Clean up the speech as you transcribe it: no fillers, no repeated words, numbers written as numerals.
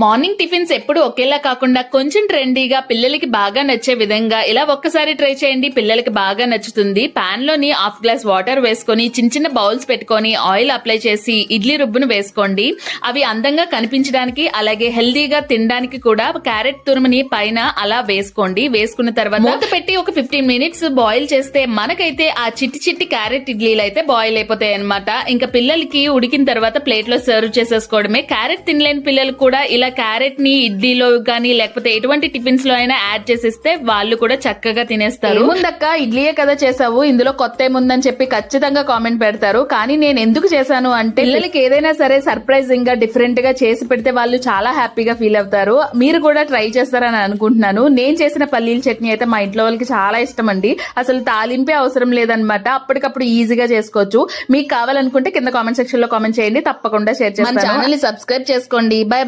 Morning tiffins ఎప్పుడు ఒకేలా కాకుండా కొంచెం ట్రెండీగా పిల్లలకి బాగా నచ్చే విధంగా ఇలా ఒక్కసారి ట్రై చేయండి. పిల్లలకి బాగా నచ్చుతుంది. పాన్ లోని హాఫ్ గ్లాస్ వాటర్ వేసుకొని చిన్న చిన్న బౌల్స్ పెట్టుకొని ఆయిల్ అప్లై చేసి ఇడ్లీ రుబ్బును వేసుకోండి. అవి అందంగా కనిపించడానికి అలాగే హెల్దీగా తినడానికి కూడా క్యారెట్ తురుముని పైన అలా వేసుకోండి. వేసుకున్న తర్వాత మూత పెట్టి ఒక 15 మినిట్స్ బాయిల్ చేస్తే మనకైతే ఆ చిట్టి చిట్టి క్యారెట్ ఇడ్లీలు అయితే బాయిల్ అయిపోతాయి అనమాట. ఇంకా పిల్లలకి ఉడికిన తర్వాత ప్లేట్ లో సర్వ్ చేసేసుకోవడమే. క్యారెట్ తినలేని పిల్లలు కూడా ఇలా క్యారెట్ ని ఇడ్లీలో కానీ లేకపోతే ఎటువంటి టిఫిన్స్ లో అయినా యాడ్ చేసిస్తే వాళ్ళు కూడా చక్కగా తినేస్తారు. ముందక్క ఇడ్లీయే కదా చేసావు, ఇందులో కొత్త ఏముందని చెప్పి ఖచ్చితంగా కామెంట్ పెడతారు. కానీ నేను ఎందుకు చేశాను అంటే పిల్లలకి ఏదైనా సరే సర్ప్రైజింగ్ గా డిఫరెంట్ గా చేసి పెడితే వాళ్ళు చాలా హ్యాపీగా ఫీల్ అవుతారు. మీరు కూడా ట్రై చేస్తారని అనుకుంటున్నాను. నేను చేసిన పల్లీల చట్నీ అయితే మా ఇంట్లో వాళ్ళకి చాలా ఇష్టం అండి. అసలు తాలింపే అవసరం లేదనమాట. అప్పటికప్పుడు ఈజీగా చేసుకోవచ్చు. మీకు కావాలనుకుంటే కింద కామెంట్ సెక్షన్ లో కామెంట్ చేయండి, తప్పకుండా షేర్ చేస్తాను. ఛానల్ ని సబ్స్క్రైబ్ చేసుకోండి. By by.